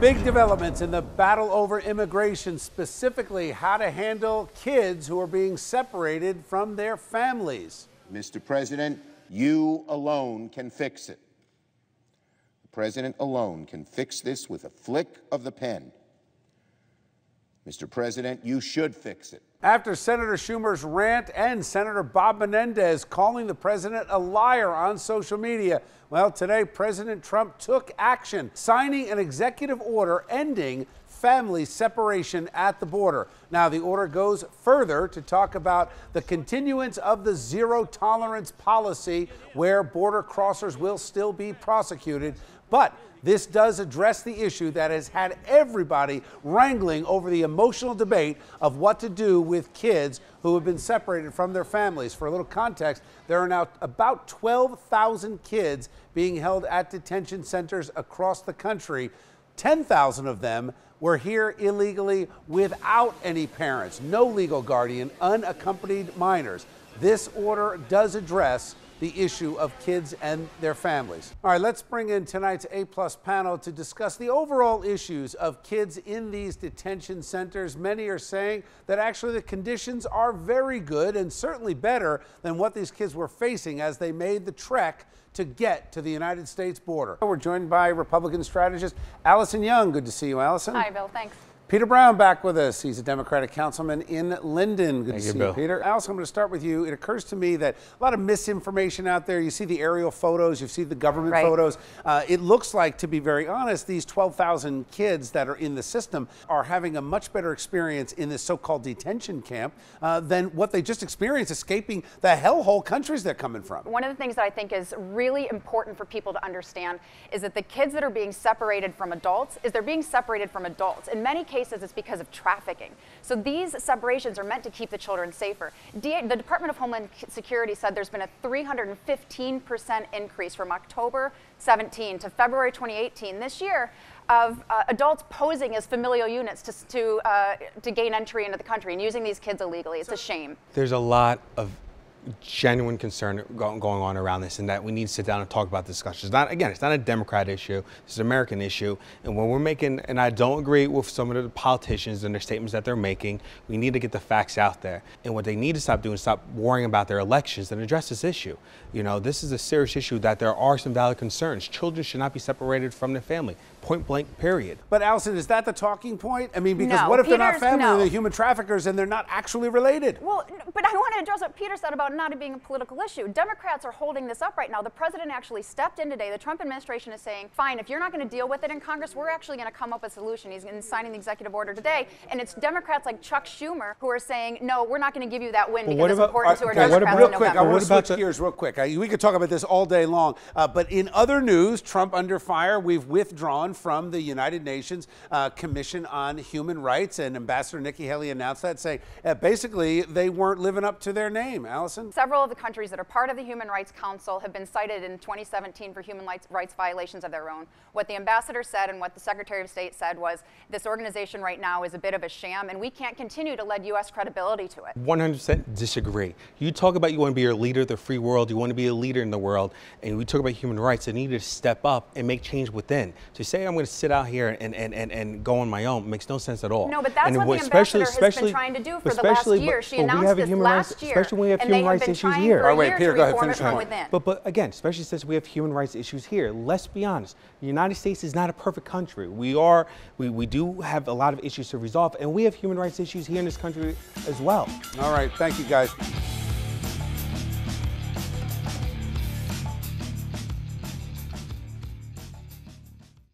Big developments in the battle over immigration, specifically how to handle kids who are being separated from their families. Mr. President, you alone can fix it. The President alone can fix this with a flick of the pen. Mr. President, you should fix it. After Senator Schumer's rant and Senator Bob Menendez calling the president a liar on social media, well, today President Trump took action, signing an executive order ending family separation at the border. Now, the order goes further to talk about the continuance of the zero tolerance policy where border crossers will still be prosecuted. But this does address the issue that has had everybody wrangling over the emotional debate of what to do with kids who have been separated from their families. For a little context, there are now about 12,000 kids being held at detention centers across the country. 10,000 of them were here illegally without any parents, no legal guardian, unaccompanied minors. This order does address the issue of kids and their families. All right, let's bring in tonight's A-plus panel to discuss the overall issues of kids in these detention centers. Many are saying that actually the conditions are very good and certainly better than what these kids were facing as they made the trek to get to the United States border. We're joined by Republican strategist Allison Young. Good to see you, Allison. Hi, Bill. Thanks. Peter Brown back with us. He's a Democratic councilman in Linden. Good to see you, you, Peter. Allison, I'm going to start with you. It occurs to me that a lot of misinformation out there. You see the aerial photos, you see the government photos. It looks like, to be very honest, these 12,000 kids that are in the system are having a much better experience in this so-called detention camp than what they just experienced escaping the hellhole countries they're coming from. One of the things that I think is really important for people to understand is that the kids that are being separated from adults they're being separated from adults. In many cases, it's because of trafficking. So these separations are meant to keep the children safer. The Department of Homeland Security said there's been a 315% increase from October 17 to February 2018 this year of adults posing as familial units to gain entry into the country and using these kids illegally. It's a shame. There's a lot of genuine concern going on around this, and that we need to sit down and talk about this discussion. It's not a Democrat issue, it's an American issue. And when we're making, and I don't agree with some of the politicians and their statements that they're making, we need to get the facts out there. And what they need to stop doing is stop worrying about their elections and address this issue. You know, this is a serious issue that there are some valid concerns. Children should not be separated from their family, point blank, period. But Allison, is that the talking point? I mean, because what if they're not family, they're human traffickers and they're not actually related? Well, but I want to address what Peter said about not being a political issue. Democrats are holding this up right now. The president actually stepped in today. The Trump administration is saying, fine, if you're not going to deal with it in Congress, we're actually going to come up with a solution. He's signing the executive order today. And it's Democrats like Chuck Schumer who are saying, no, we're not going to give you that win because it's important to our Democrats real quick, I want to switch gears real quick. We could talk about this all day long. But in other news, Trump under fire, we've withdrawn from the United Nations Commission on Human Rights. And Ambassador Nikki Haley announced that, saying basically they weren't living up to their name. Allison? Several of the countries that are part of the Human Rights Council have been cited in 2017 for human rights violations of their own. What the ambassador said and what the Secretary of State said was this organization right now is a bit of a sham, and we can't continue to lend U.S. credibility to it. 100% disagree. You talk about you want to be a leader of the free world, you want to be a leader in the world, and we talk about human rights, and you need to step up and make change within. To say I'm going to sit out here and go on my own makes no sense at all. No, but that's what the ambassador has been trying to do for the last year. She announced this last year, especially when we have human rights issues here. All right, wait, Peter, go ahead, finish your point. But again, especially since we have human rights issues here, let's be honest. The United States is not a perfect country. We do have a lot of issues to resolve, and we have human rights issues here in this country as well. All right, thank you, guys.